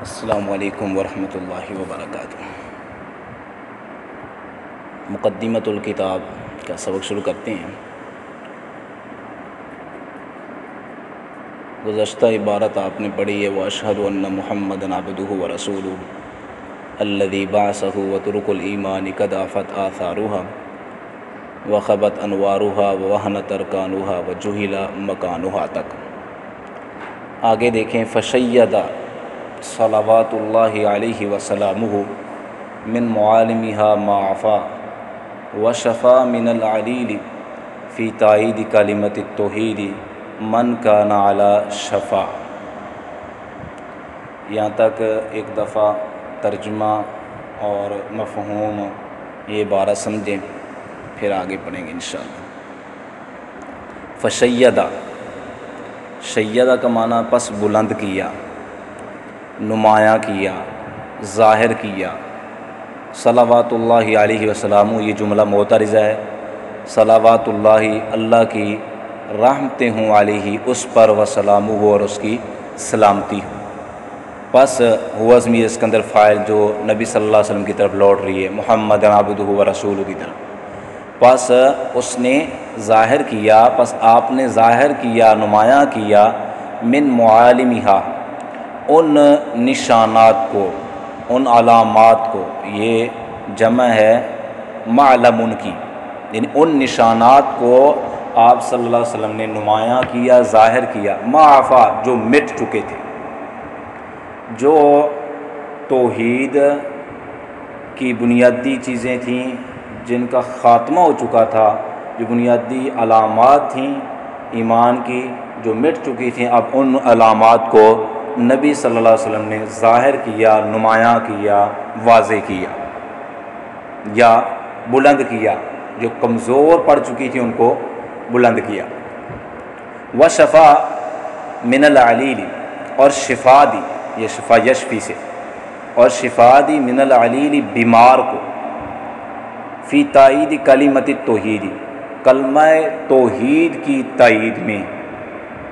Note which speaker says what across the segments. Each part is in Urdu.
Speaker 1: السلام علیکم ورحمۃ اللہ وبرکاتہ۔ مقدمۃ الکتاب کا سبق شروع کرتے ہیں۔ گزشتہ عبارت آپ نے پڑھی ہے وَأَشْهَدُ أَنَّ مُحَمَّدًا عَبْدُهُ وَرَسُولُهُ الَّذِي بَعَثَهُ وَطُرُقُ الْإِيمَانِ قَدْ عَفَتْ آثَارُهَا وَخَبَتْ أَنْوَارُهَا وَوَهَنَتْ أَرْكَانُهَا وَجُهِلَ مَكَانُهَا تک آگے دیکھیں۔ فَشَيَّدَ صلوات اللہ علیہ وسلامہ من معالمها ما عفا وشفا من العلیل فی تائید کلمۃ التوحید من کان علی شفا۔ یہاں تک ایک دفعہ ترجمہ اور مفہوم یہ عبارت سمجھیں، پھر آگے پڑھیں گے انشاءاللہ۔ فشیدہ، شیدہ کا معنی پس بلند کیا، نمایاں کیا، ظاہر کیا۔ صلوات اللہ علیہ وسلم، یہ جملہ معترضہ ہے۔ صلوات اللہ، اللہ کی رحمتیں ہوں، علیہ اس پر، وسلامہ اور اس کی سلامتی ہو۔ پس ہوا ضمیر اس کے اندر فاعل جو نبی صلی اللہ علیہ وسلم کی طرف لوٹ رہی ہے، محمد عبدہ ورسولہ کی طرف۔ پس اس نے ظاہر کیا، پس آپ نے ظاہر کیا، نمایاں کیا، من معالمہا، ان نشانات کو، ان علامات کو، یہ جمع ہے معلم کی، یعنی ان نشانات کو آپ صلی اللہ علیہ وسلم نے نمایاں کیا، ظاہر کیا، معافا، جو مٹ چکے تھے، جو توحید کی بنیادی چیزیں تھیں جن کا خاتمہ ہو چکا تھا، جو بنیادی علامات تھیں ایمان کی جو مٹ چکی تھیں، اب ان علامات کو نبی صلی اللہ علیہ وسلم نے ظاہر کیا، نمایاں کیا، واضح کیا یا بلند کیا۔ جو کمزور پڑ چکی تھی ان کو بلند کیا۔ وشفا من العلیل، اور شفا دی، یہ شفا یشفی سے، اور شفا دی من العلیل، بیمار کو، فی تائید کلمۃ التوحید، کلمہ توحید کی تائید میں،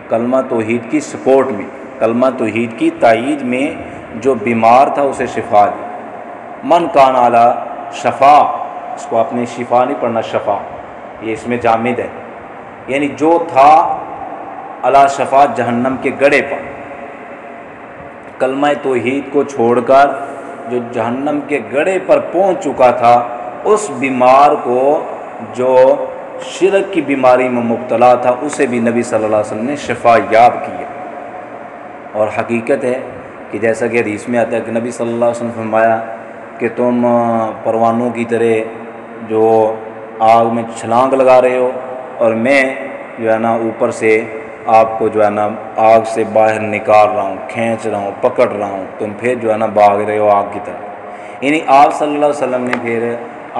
Speaker 1: کلمہ توحید کی سپورٹ میں، کلمہ توحید کی تائید میں جو بیمار تھا اسے شفا دی۔ من کان علی شفا، اس کو آپ نے شفا نہیں پڑھنا، شفا، یہ اس میں جامد ہے، یعنی جو تھا علی شفا، جہنم کے گڑھے پر، کلمہ توحید کو چھوڑ کر جو جہنم کے گڑھے پر پہنچ چکا تھا، اس بیمار کو جو شرک کی بیماری میں مبتلا تھا، اسے بھی نبی صلی اللہ علیہ وسلم نے شفا یاب کیا۔ اور حقیقت ہے کہ جیسا کہ حدیث میں آتا ہے کہ نبی صلی اللہ علیہ وسلم نے فرمایا کہ تم پروانوں کی طرح جو آگ میں چھلانگ لگا رہے ہو، اور میں جو ہے نا اوپر سے آپ کو جو ہے نا آگ سے باہر نکال رہا ہوں، کھینچ رہا ہوں، پکڑ رہا ہوں، تم پھر جو ہے نا بھاگ رہے ہو آگ کی طرف۔ یعنی آپ صلی اللہ علیہ وسلم نے پھر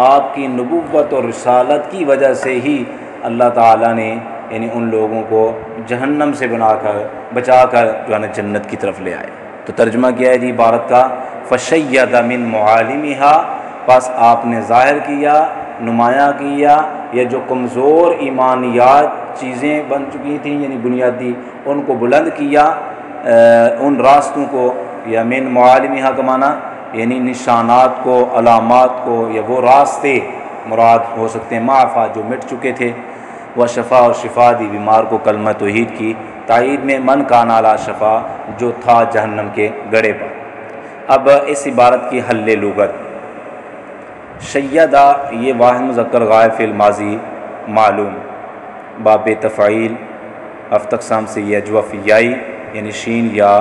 Speaker 1: آپ کی نبوت اور رسالت کی وجہ سے ہی اللہ تعالیٰ نے یعنی ان لوگوں کو جہنم سے بچا کر جو ہے نا جنت کی طرف لے آئے۔ تو ترجمہ کیا ہے جی عبارت کا؟ فشید من معالمہا، پس آپ نے ظاہر کیا، نمایاں کیا، یا جو کمزور ایمانیات چیزیں بن چکی تھیں یعنی بنیادی، ان کو بلند کیا، ان راستوں کو، یا من معالمہا کا معنی یعنی نشانات کو، علامات کو، یا وہ راستے مراد ہو سکتے ہیں، معافا جو مٹ چکے تھے، و شفا، اور شفا دی بیمار کو کلمہ توحید کی تائید میں، من کان علی شفا، جو تھا جہنم کے گڑھے پر۔ اب اس عبارت کی حل لغت، شیدہ یہ واحد مذکر غائب فعل ماضی معلوم، باب تفعیل، افت اقسام سے یہ جوف یائی یعنی شین یا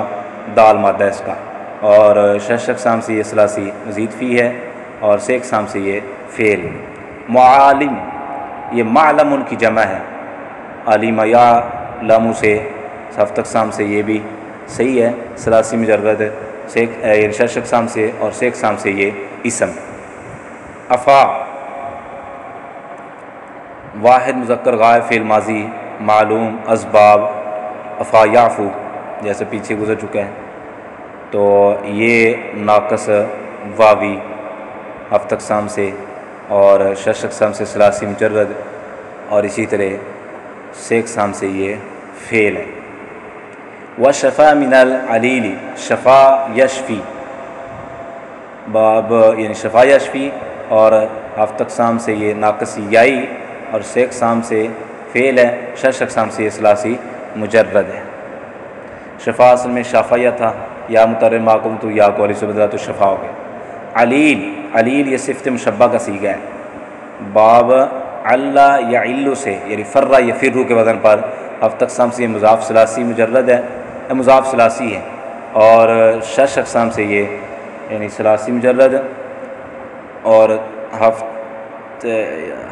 Speaker 1: دال مادہ اس کا، اور شش اقسام سے یہ ثلاثی مزید فی ہے، اور سے اقسام سے یہ فعل۔ معالم یہ معلم ان کی جمع ہے، علیم یا لامو سے، ہفت اقسام سے یہ بھی صحیح ہے، ثلاثی مجرد سے، شش اقسام سے، اور سے اقسام سے یہ اسم۔ افا واحد مذکر غائب فعل ماضی معلوم، اسباب، افا یعفو جیسے پیچھے گزر چکا ہے، تو یہ ناقص واوی ہفت اقسام سے، اور شش اقسام سے ثلاثی مجرد، اور اسی طرح سے اقسام سے یہ فعل ہے۔ و شفا من العلیل، شفا یشفی، باب یعنی شفا یشفی، اور ہفت اقسام سے یہ ناقص یائی، اور سے اقسام سے فعل ہے، شش اقسام سے یہ ثلاثی مجرد ہے۔ شفا اصل میں شافیہ تھا، یا متر معکم تو یا کو علی سے بدلا تو شفا ہو گیا۔ علیل، علیل یہ صفت مشبہ کا صیغہ ہے، باب اللہ یا علو سے یعنی فرہ یا فرو کے وزن پر ہفت اقسام سے یہ مضاف ثلاثی مجرد ہے، مضاف ثلاثی ہے، اور شش اقسام سے یہ یعنی ثلاثی مجرد، اور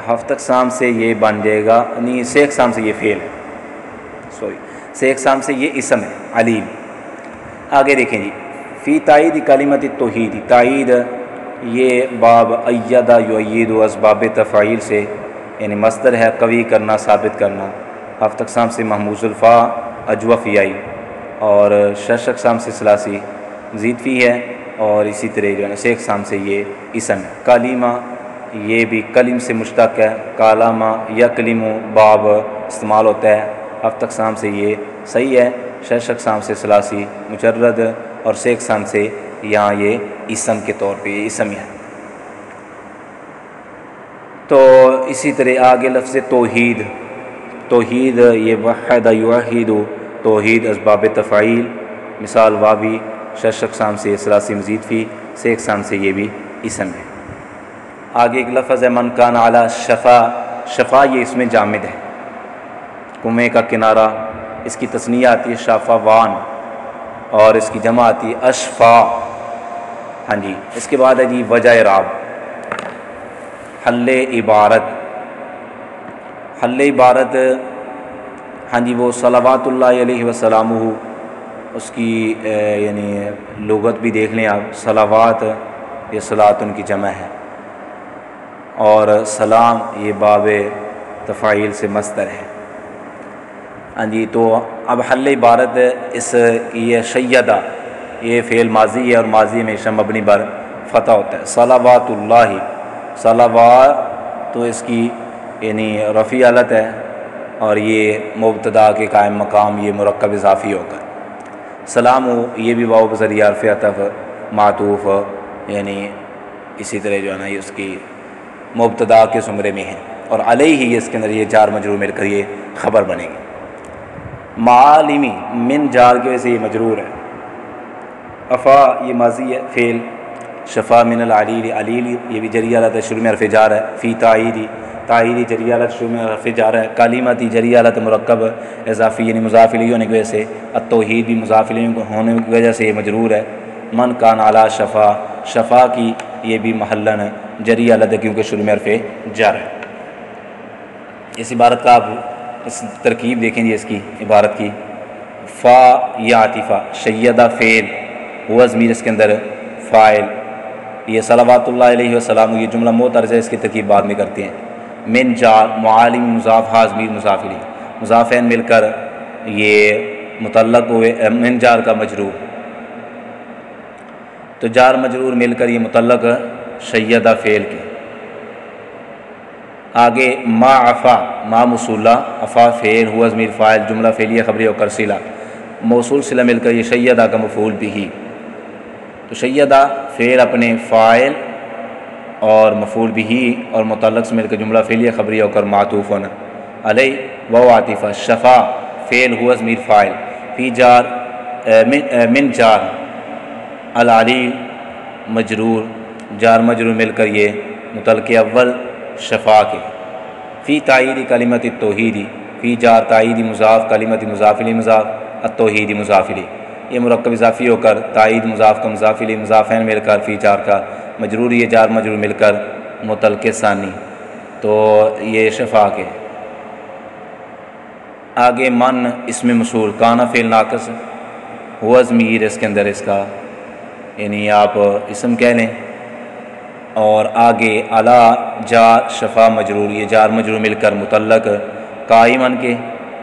Speaker 1: ہفت اقسام سے یہ بن جائے گا، یعنی سے اقسام سے یہ فعل ہے، سے اقسام سے یہ اسم ہے علیم۔ آگے دیکھیں جی، فی تائید کلمت التوحید، تائید یہ باب ایدہ یؤید و اسباب تفعیل سے یعنی مصدر ہے، قوی کرنا، ثابت کرنا، ہفت اقسام سے محموز الفا اجوف یائی، اور شش اقسام سے ثلاثی زید فی ہے، اور اسی طرح جو ہے سے اقسام سے یہ اسم ہے۔ کلیمہ یہ بھی کلم سے مشتق ہے، کالامہ یا کلم باب استعمال ہوتا ہے، ہفت اقسام سے یہ صحیح ہے، شش اقسام سے ثلاثی مجرد، اور سے اقسام سے یہاں یہ اسم کے طور پہ یہ اسم ہے۔ تو اسی طرح آگے لفظ توحید، توحید یہ وحد یوحد، توحید اسباب تفعیل، مثال واوی، شش اقسام سے ثلاثی مزید فی، سے اقسام سے یہ بھی اسم ہے۔ آگے ایک لفظ ہے من کان علی شفا، شفا یہ اس میں جامد ہے، کنویں کا کنارہ، اس کی تثنیہ آتی ہے شافاوان، اور اس کی جمع آتی ہے اشفا۔ ہاں جی، اس کے بعد ہے جی وجہ اعراب، حل عبارت، حل عبارت ہاں جی وہ صلوات اللہ علیہ وسلامہ، اس کی یعنی لغت بھی دیکھ لیں آپ، صلوات یہ صلاۃ ان کی جمع ہے، اور سلام یہ باب تفاعیل سے مصدر ہے۔ ہاں جی، تو اب حل عبارت اس کی یہ شیدہ، یہ فعل ماضی ہے، اور ماضی ہمیشہ مبنی بر فتح ہوتا ہے۔ صلوات اللہ، صلوات تو اس کی یعنی رفیع حالت ہے، اور یہ مبتدا کے قائم مقام یہ مرکب اضافی ہو کر، سلام یہ بھی واو بذریعہ حرف عطف معطوف، یعنی اسی طرح جو ہے نا یہ اس کی مبتدا کے زمرے میں ہے، اور علیہ ہی اس کے اندر یہ جار مجرور مل کر یہ خبر بنے گی۔ معالمی من جار کی وجہ سے یہ مجرور ہے، افا یہ ماضی ہے فعل، شفا من العلیل، علیل یہ بھی جری حالت ہے، شروع میں حرف جار ہے، فی تائیدی، تائیدی جری حالت شروع میں حرف جار ہے، کلمتی جری حالت مرکب اضافی یعنی مضاف الیہ ہونے کی وجہ سے، التوحید بھی مضاف الیہ ہونے کی وجہ سے یہ مجرور ہے۔ من کان علی شفا، شفا کی یہ بھی محلن جری حالت ہے کیونکہ شروع میں حرف جار ہے۔ اس عبارت کا آپ اس ترکیب دیکھیں گے، اس کی عبارت کی، فا یا عاطفہ، شیدہ فعل، ہوا ضمیر اس کے اندر فاعل، یہ صلوات اللہ علیہ وسلم یہ جملہ معترض ہے، اس کی ترکیب بعد میں کرتے ہیں۔ من جار معالم مضاف، ہا ضمیر مضاف الیہ، مضافین مل کر یہ متعلق ہوئے من جار کا مجرور، تو جار مجرور مل کر یہ متعلق شیدہ فعل کے۔ آگے ما عفا، ما موصولہ، عفا فعل، ہوا ضمیر فاعل، جملہ فعلیہ خبریہ اور صلہ، موصول صلہ مل کر یہ شیدہ کا مفعول بھی، تو شیدہ فعل اپنے فاعل اور مفعول بھی اور متعلق سے مل کر جملہ فعلیہ خبریہ ہو کر معطوف علیہ و عاطفہ، شفا فعل ہوا ضمیر فاعل، فی جار من جار، العلیل مجرور، جار مجرور مل کر یہ متعلق اول شفا کے، فی تائید کلمت التوحید، فی جار تائید مضاف، کلمت مضاف الیہ مضاف، التوحید مضاف الیہ، یہ مرکب اضافی ہو کر تائید مضاف کا مضاف الیہ مضافین مل کر فی جار کا مجرور، یہ جار مجرور مل کر متعلق ثانی، تو یہ شفا کے۔ آگے من اسم موصول، کانا فعل ناقص، ہوا ضمیر اس کے اندر اس کا یعنی آپ اسم کہہ لیں، اور آگے علا جار شفا مجرور، یہ جار مجرور مل کر متعلق قائمن کے،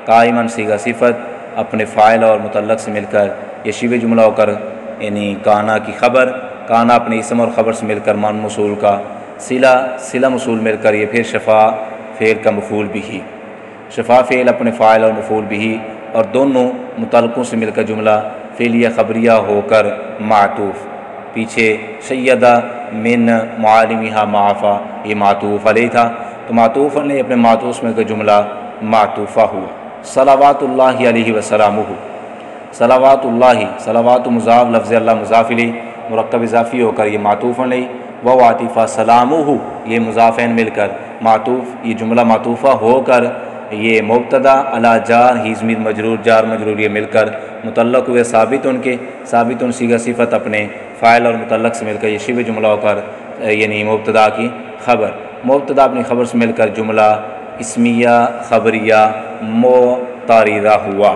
Speaker 1: قائمن صیغہ صفت اپنے فاعل اور متعلق سے مل کر یہ شبہ جملہ ہو کر یعنی کانا کی خبر، کانا اپنے اسم اور خبر سے مل کر من موصول کا صلہ، صلہ موصول مل کر یہ پھر شفا فعل کا مفعول بھی، شفا فعل اپنے فاعل اور مفعول بھی اور دونوں متعلقوں سے مل کر جملہ فعلیہ خبریہ ہو کر معطوف، پیچھے شیدہ من معالمہا معافا یہ معطوف علیہ تھا، تو معطوف علیہ اپنے معطوف میں کا جملہ معطوفہ ہوا۔ صلوات اللہ علیہ وسلامہ، صلوات اللہ، صلوات مضاف، لفظ اللہ مضاف الیہ، مرکب اضافی ہو کر یہ معطوف علیہ، و عاطفہ سلامہ یہ مضافین مل کر معطوف، یہ جملہ معطوفہ ہو کر یہ مبتدا علی جار ہی ضمیر مجرور جار مجرور یہ مل کر متعلق ہوئے ثابت ان کے، ثابت ان صیغہ صفت اپنے فاعل اور متعلق سے مل کر یہ شبہ جملہ ہو کر یعنی مبتدا کی خبر، مبتدا اپنی خبر سے مل کر جملہ اسمیہ خبریہ معترضہ ہوا۔